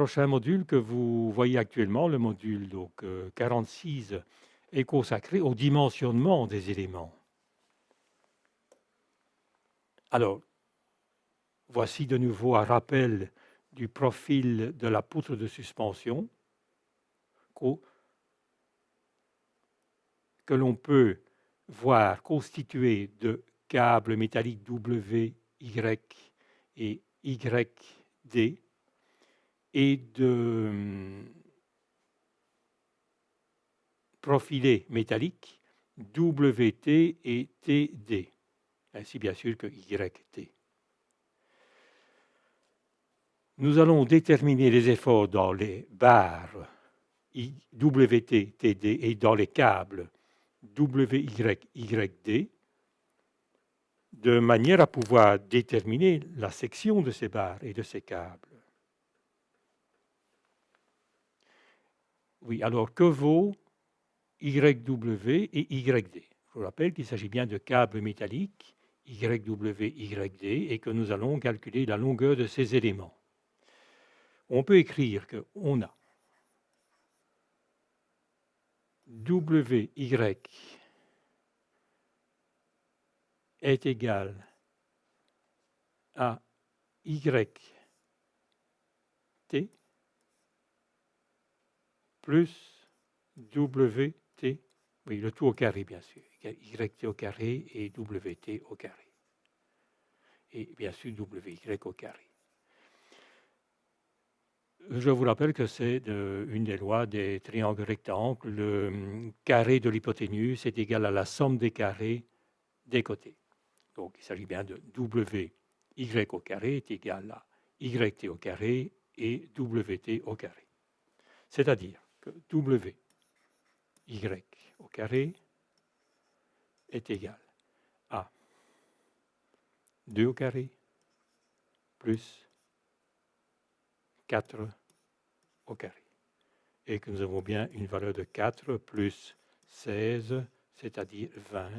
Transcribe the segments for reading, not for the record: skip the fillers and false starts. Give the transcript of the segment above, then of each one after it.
prochain module que vous voyez actuellement, le module 46, est consacré au dimensionnement des éléments. Alors, voici de nouveau un rappel du profil de la poutre de suspension que l'on peut voir constitué de câbles métalliques W, Y et YD et de profilés métalliques WT et TD, ainsi bien sûr que YT. Nous allons déterminer les efforts dans les barres WT, TD et dans les câbles WY, YD, de manière à pouvoir déterminer la section de ces barres et de ces câbles. Oui, alors que vaut YW et YD? Je vous rappelle qu'il s'agit bien de câbles métalliques YW, YD et que nous allons calculer la longueur de ces éléments. On peut écrire qu'on a WY est égal à YT plus WT, oui, le tout au carré bien sûr, YT au carré et WT au carré. Et bien sûr WY au carré. Je vous rappelle que c'est une des lois des triangles rectangles. Le carré de l'hypoténuse est égal à la somme des carrés des côtés. Donc il s'agit bien de WY au carré est égal à YT au carré et WT au carré. C'est-à-dire que WY au carré est égal à 2 au carré plus 4 au carré. Et que nous avons bien une valeur de 4 plus 16, c'est-à-dire 20.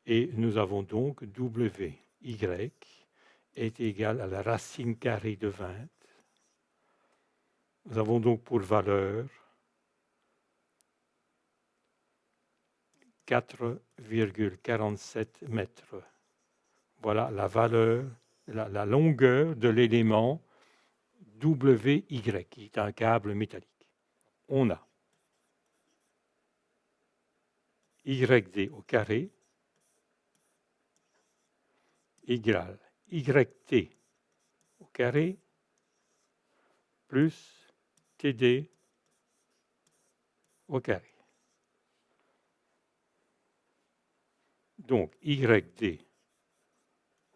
Et nous avons donc WY est égal à la racine carrée de 20. Nous avons donc pour valeur 4,47 mètres. Voilà la valeur, la longueur de l'élément WY, qui est un câble métallique. On a YD au carré égale YT au carré plus TD au carré. Donc, YD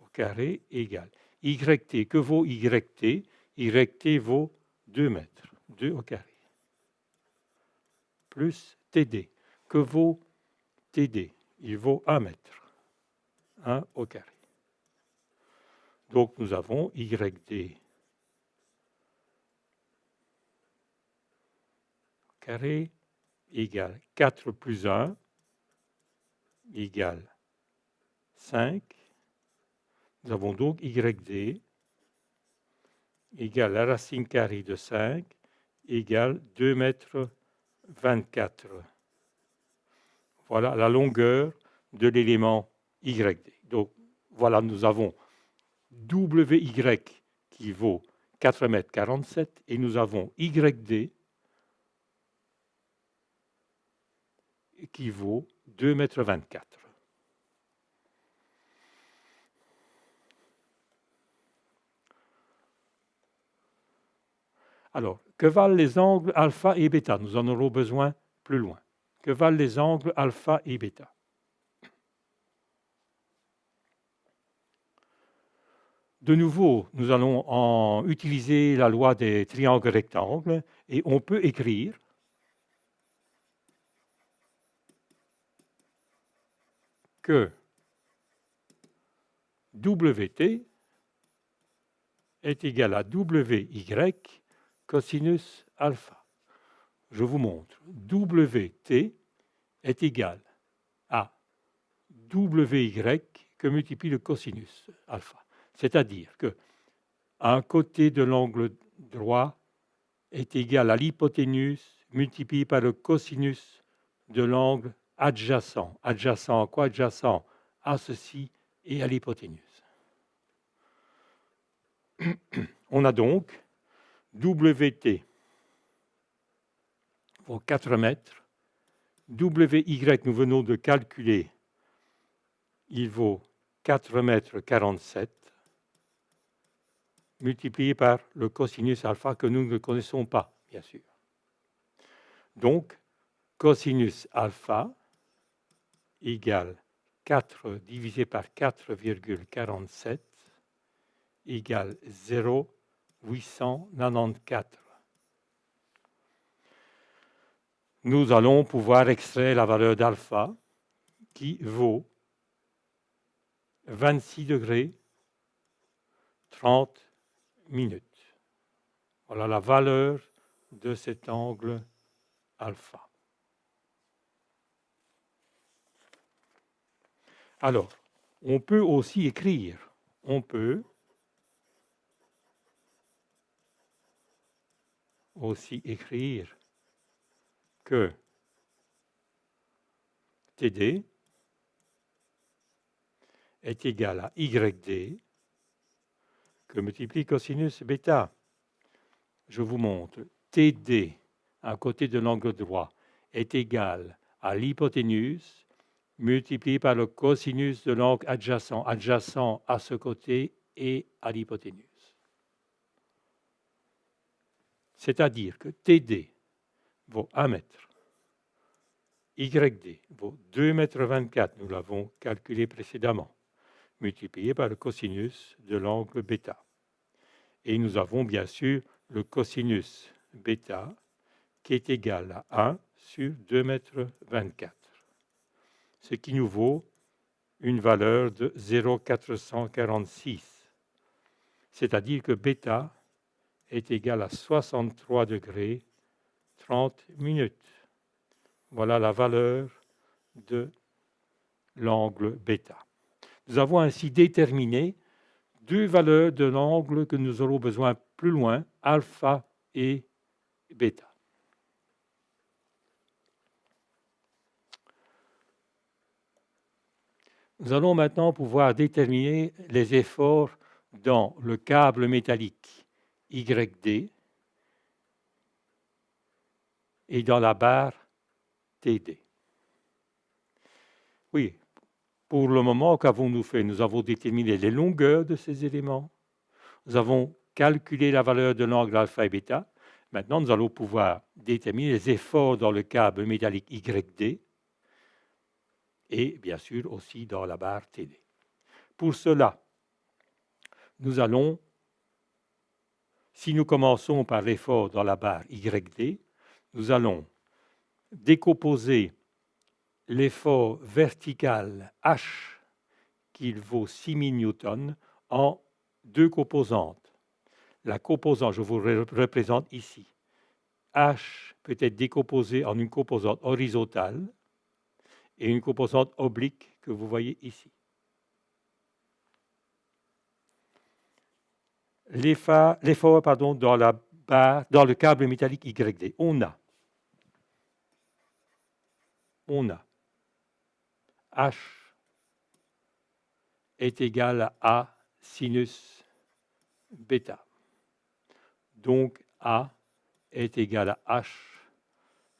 au carré égale YT. Que vaut YT? YT vaut 2 mètres, 2 au carré. Plus TD. Que vaut TD? Il vaut 1 mètre, 1 au carré. Donc, nous avons YD au carré égale 4 plus 1 égale 5. Nous avons donc YD égale la racine carrée de 5 égale 2 mètres 24. Voilà la longueur de l'élément YD. Donc voilà, nous avons WY qui vaut 4 mètres 47 et nous avons YD qui vaut 2 mètres 24. Alors, que valent les angles alpha et bêta? Nous en aurons besoin plus loin. Que valent les angles alpha et bêta? De nouveau, nous allons utiliser la loi des triangles rectangles et on peut écrire que WT est égal à WY cosinus alpha. Je vous montre. WT est égal à WY que multiplie le cosinus alpha. C'est-à-dire que à un côté de l'angle droit est égal à l'hypoténuse multiplié par le cosinus de l'angle adjacent. Adjacent à quoi? Adjacent à ceci et à l'hypoténuse. On a donc WT pour 4 mètres. WY, nous venons de calculer, il vaut 4 mètres 47 multiplié par le cosinus alpha que nous ne connaissons pas, bien sûr. Donc, cosinus alpha égale 4 divisé par 4,47 égale 0,894. Nous allons pouvoir extraire la valeur d'alpha qui vaut 26 degrés 30 minutes. Voilà la valeur de cet angle alpha. Alors, on peut aussi écrire, que TD est égal à YD que multiplie cosinus bêta. Je vous montre. TD, à côté de l'angle droit, est égal à l'hypoténuse multiplié par le cosinus de l'angle adjacent, adjacent à ce côté et à l'hypoténuse. C'est-à-dire que TD vaut 1 mètre, YD vaut 2,24 m, nous l'avons calculé précédemment, multiplié par le cosinus de l'angle bêta. Et nous avons bien sûr le cosinus bêta qui est égal à 1 sur 2,24 m, ce qui nous vaut une valeur de 0,446. C'est-à-dire que bêta est égal à 63 degrés 30 minutes. Voilà la valeur de l'angle bêta. Nous avons ainsi déterminé deux valeurs de l'angle que nous aurons besoin plus loin, alpha et bêta. Nous allons maintenant pouvoir déterminer les efforts dans le câble métallique YD et dans la barre TD. Oui, pour le moment, qu'avons-nous fait? Nous avons déterminé les longueurs de ces éléments. Nous avons calculé la valeur de l'angle alpha et bêta. Maintenant, nous allons pouvoir déterminer les efforts dans le câble métallique YD et bien sûr aussi dans la barre TD. Pour cela, nous allons, si nous commençons par l'effort dans la barre YD, nous allons décomposer l'effort vertical H, qui vaut 6000 newtons, en deux composantes. La composante, je vous représente ici, H peut être décomposée en une composante horizontale et une composante oblique que vous voyez ici. L'effort dans la barre, dans le câble métallique YD, on a H est égal à A sinus bêta. Donc A est égal à H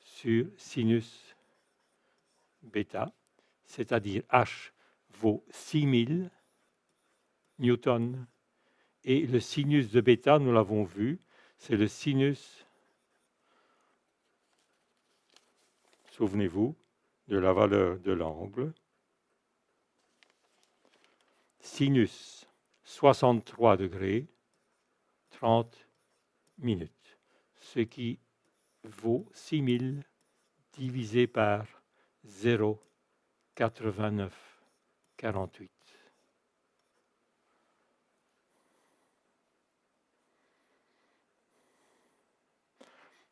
sur sinus bêta, c'est-à-dire H vaut 6000 newtons et le sinus de bêta, nous l'avons vu, c'est le sinus, souvenez-vous, de la valeur de l'angle, sinus 63 degrés 30 minutes, ce qui vaut 6000 divisé par 0,8948.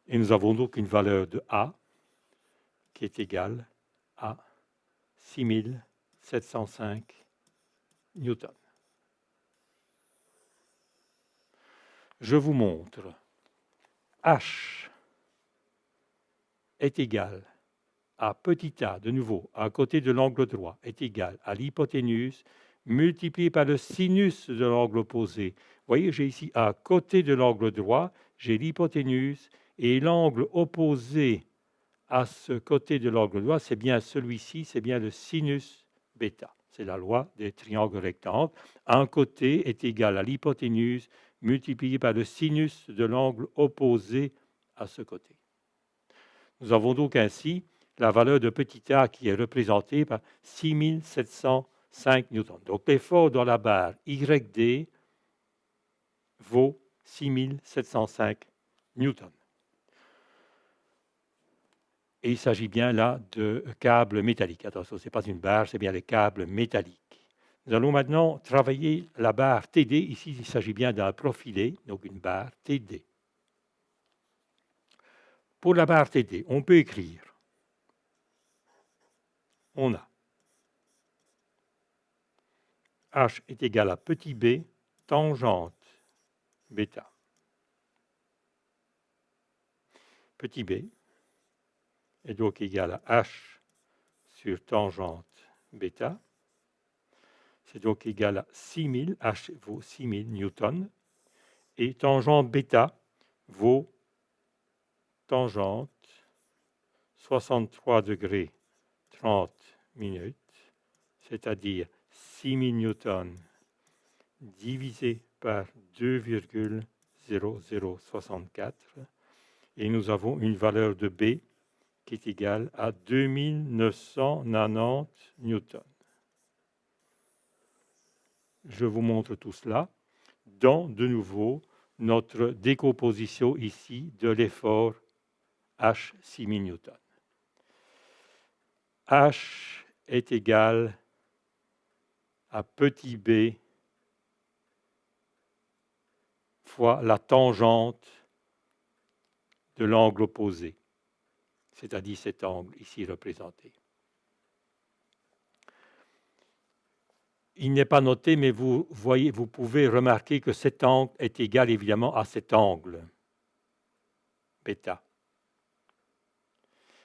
Et nous avons donc une valeur de A qui est égale à 6705 newtons. Je vous montre. H est égal à petit a, de nouveau, à côté de l'angle droit, est égal à l'hypoténuse multiplié par le sinus de l'angle opposé. Vous voyez, j'ai ici à côté de l'angle droit, j'ai l'hypoténuse et l'angle opposé à ce côté de l'angle droit, c'est bien celui-ci, c'est bien le sinus bêta. C'est la loi des triangles rectangles. Un côté est égal à l'hypoténuse multiplié par le sinus de l'angle opposé à ce côté. Nous avons donc ainsi la valeur de petit a qui est représentée par 6705 newtons. Donc l'effort dans la barre YD vaut 6705 newtons. Et il s'agit bien là de câbles métalliques. Attention, ce n'est pas une barre, c'est bien les câbles métalliques. Nous allons maintenant travailler la barre TD. Ici, il s'agit bien d'un profilé, donc une barre TD. Pour la barre TD, on peut écrire, on a H est égal à petit b tangente bêta. Petit b est donc égal à H sur tangente bêta. C'est donc égal à 6000, H vaut 6000 newtons, et tangente bêta vaut tangente 63 degrés 30 minutes, c'est-à-dire 6000 newtons divisé par 2,0064, et nous avons une valeur de B qui est égale à 2990 newtons. Je vous montre tout cela dans, de nouveau, notre décomposition ici de l'effort H 6000 newtons. H est égal à petit b fois la tangente de l'angle opposé, c'est-à-dire cet angle ici représenté. Il n'est pas noté, mais vous pouvez remarquer que cet angle est égal évidemment à cet angle, bêta.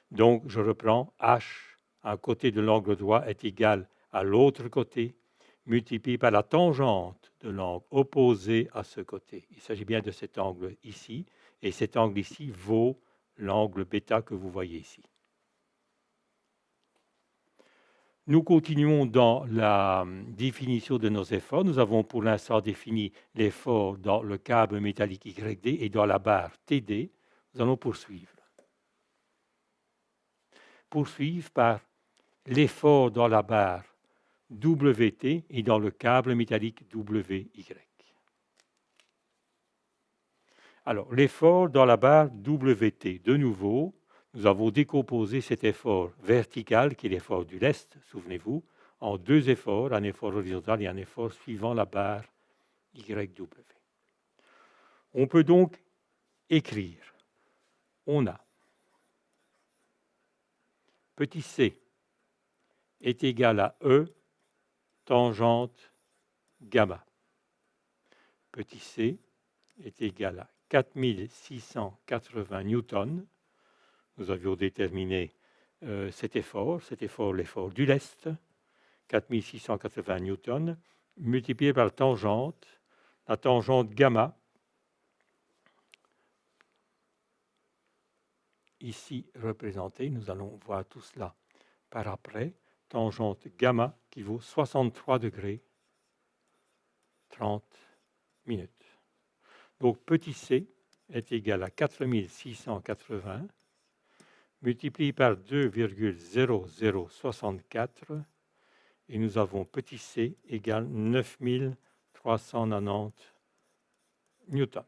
Donc, je reprends, H, à un côté de l'angle droit, est égal à l'autre côté, multiplié par la tangente de l'angle opposé à ce côté. Il s'agit bien de cet angle ici, et cet angle ici vaut l'angle bêta que vous voyez ici. Nous continuons dans la définition de nos efforts. Nous avons pour l'instant défini l'effort dans le câble métallique YD et dans la barre TD. Nous allons poursuivre. Poursuivre par l'effort dans la barre WT et dans le câble métallique WY. Alors, l'effort dans la barre WT, de nouveau, nous avons décomposé cet effort vertical, qui est l'effort du lest, souvenez-vous, en deux efforts, un effort horizontal et un effort suivant la barre YW. On peut donc écrire, on a petit c est égal à E tangente gamma. Petit c est égal à 4680 newtons. Nous avions déterminé cet effort, l'effort du lest, 4680 newtons, multiplié par la tangente gamma, ici représentée, nous allons voir tout cela par après, tangente gamma qui vaut 63 degrés 30 minutes. Donc petit c est égal à 4680 multiplié par 2,0064 et nous avons petit c égale 9390 newtons.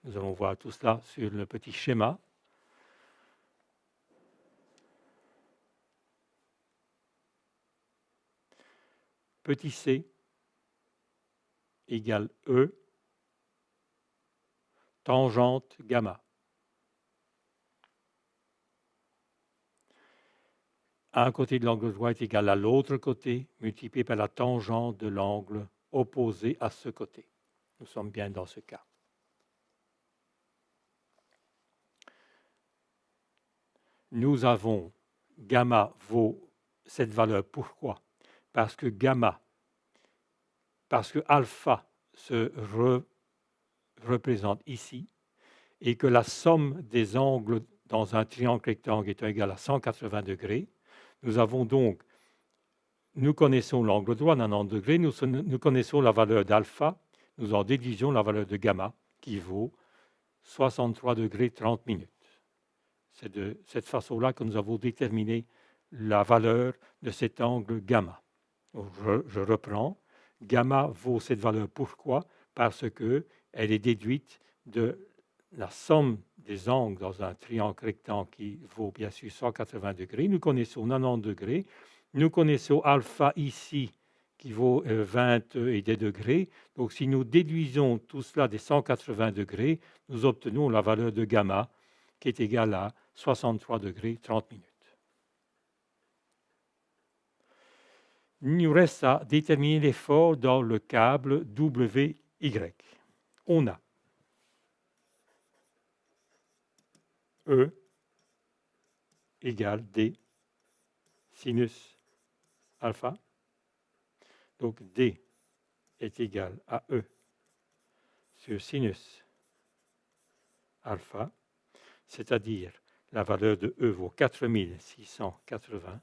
Nous allons voir tout cela sur le petit schéma. Petit c égale E tangente gamma. Un côté de l'angle droit est égal à l'autre côté, multiplié par la tangente de l'angle opposé à ce côté. Nous sommes bien dans ce cas. Nous avons gamma vaut cette valeur. Pourquoi? Parce que alpha se représente ici et que la somme des angles dans un triangle rectangle est égale à 180 degrés. Nous connaissons l'angle droit, 90 degrés, nous connaissons la valeur d'alpha, nous en déduisons la valeur de gamma qui vaut 63 degrés 30 minutes. C'est de cette façon-là que nous avons déterminé la valeur de cet angle gamma. Je reprends. Gamma vaut cette valeur. Pourquoi? Parce qu'elle est déduite de la somme des angles dans un triangle rectangle qui vaut bien sûr 180 degrés. Nous connaissons 90 degrés. Nous connaissons alpha ici qui vaut 20 et des degrés. Donc si nous déduisons tout cela des 180 degrés, nous obtenons la valeur de gamma qui est égale à 63 degrés 30 minutes. Il nous reste à déterminer l'effort dans le câble WY. On a E égale D sinus alpha. Donc D est égal à E sur sinus alpha, c'est-à-dire la valeur de E vaut 4680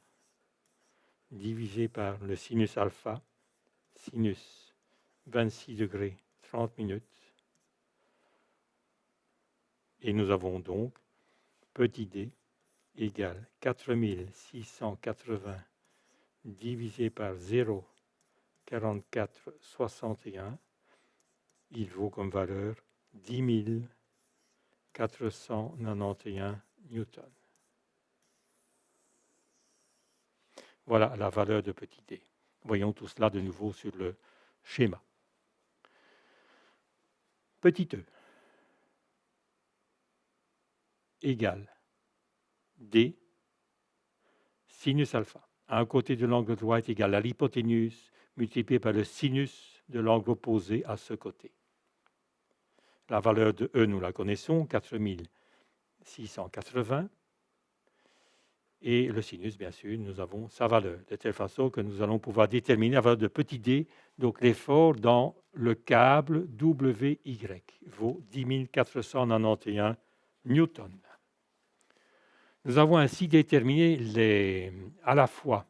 divisé par le sinus alpha, sinus 26 degrés 30 minutes. Et nous avons donc petit d égale 4680 divisé par 0,4461. Il vaut comme valeur 10 491 newtons. Voilà la valeur de petit d. Voyons tout cela de nouveau sur le schéma. Petit e égale d sinus alpha. À un côté de l'angle droit est égal à l'hypoténuse multiplié par le sinus de l'angle opposé à ce côté. La valeur de E, nous la connaissons, 4680. Et le sinus, bien sûr, nous avons sa valeur, de telle façon que nous allons pouvoir déterminer la valeur de petit d. Donc l'effort dans le câble WY vaut 10 491 newtons. Nous avons ainsi déterminé à la fois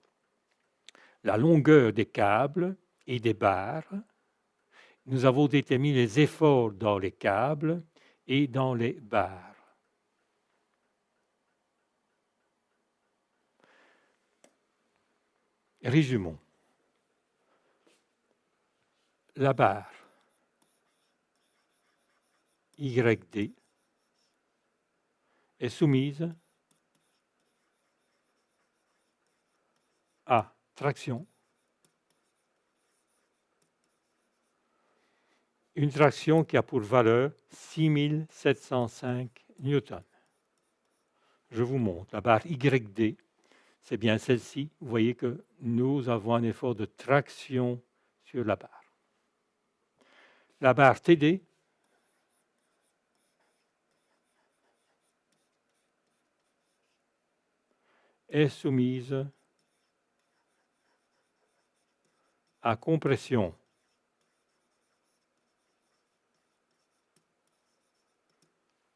la longueur des câbles et des barres. Nous avons déterminé les efforts dans les câbles et dans les barres. Résumons. La barre YD est soumise à traction. Une traction qui a pour valeur 6705 newtons. Je vous montre. La barre YD, c'est bien celle-ci. Vous voyez que nous avons un effort de traction sur la barre. La barre TD est soumise à compression.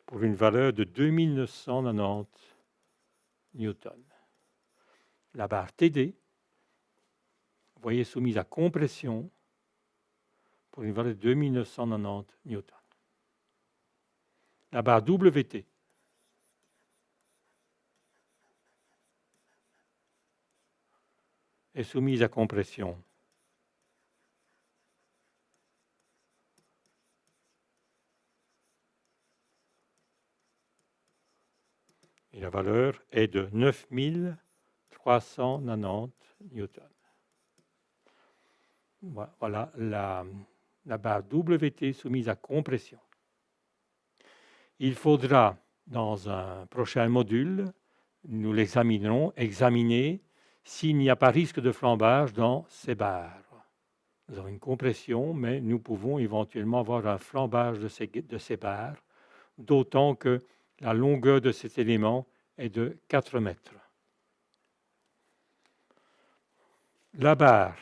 Pour une valeur de 2990 newtons. La barre TD, vous voyez, soumise à compression pour une valeur de 2990 newtons. La barre WT est soumise à compression et la valeur est de 9390 newtons. Voilà la barre WT soumise à compression. Il faudra, dans un prochain module, nous l'examinerons, examiner s'il n'y a pas risque de flambage dans ces barres. Nous avons une compression, mais nous pouvons éventuellement avoir un flambage de ces barres, d'autant que la longueur de cet élément est de 4 mètres. La barre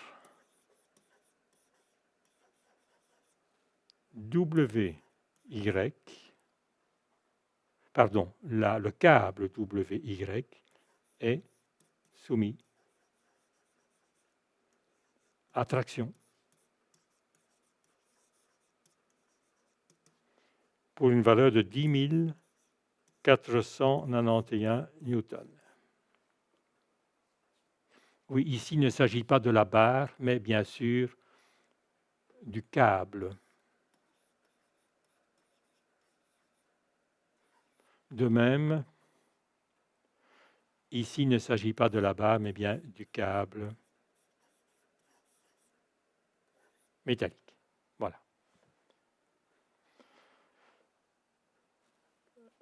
WY, le câble WY est soumis à traction pour une valeur de 10 491 newtons. Oui, ici, il ne s'agit pas de la barre, mais bien sûr du câble. De même, ici, il ne s'agit pas de la barre, mais bien du câble métallique. Voilà.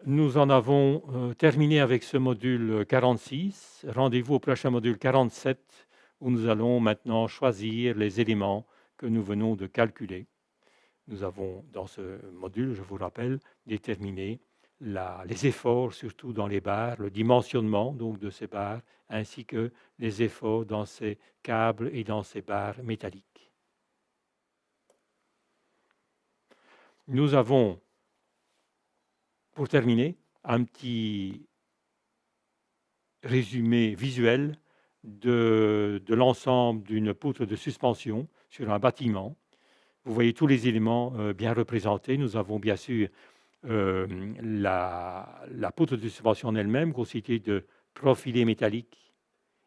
Nous en avons terminé avec ce module 46. Rendez-vous au prochain module 47, où nous allons maintenant choisir les éléments que nous venons de calculer. Nous avons, dans ce module, je vous rappelle, déterminé les efforts, surtout dans les barres, le dimensionnement donc, de ces barres, ainsi que les efforts dans ces câbles et dans ces barres métalliques. Nous avons, pour terminer, un petit résumé visuel de l'ensemble d'une poutre de suspension sur un bâtiment. Vous voyez tous les éléments bien représentés. Nous avons bien sûr la poutre de suspension en elle-même, constituée de profilés métalliques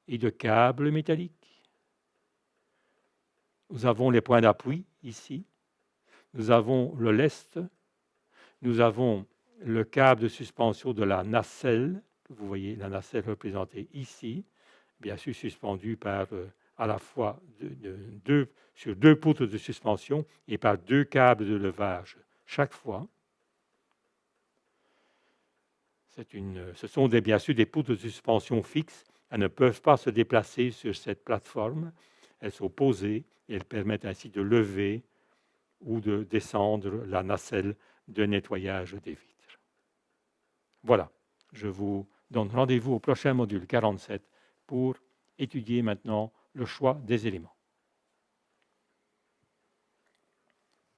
et de câbles métalliques. Nous avons les points d'appui ici. Nous avons le lest. Nous avons le câble de suspension de la nacelle. Vous voyez la nacelle représentée ici, bien sûr suspendue par à la fois sur deux poutres de suspension et par deux câbles de levage chaque fois. Ce sont bien sûr des poutres de suspension fixes. Elles ne peuvent pas se déplacer sur cette plateforme. Elles sont posées et elles permettent ainsi de lever ou de descendre la nacelle de nettoyage des vitres. Voilà, je vous donne rendez-vous au prochain module 47 pour étudier maintenant le choix des éléments.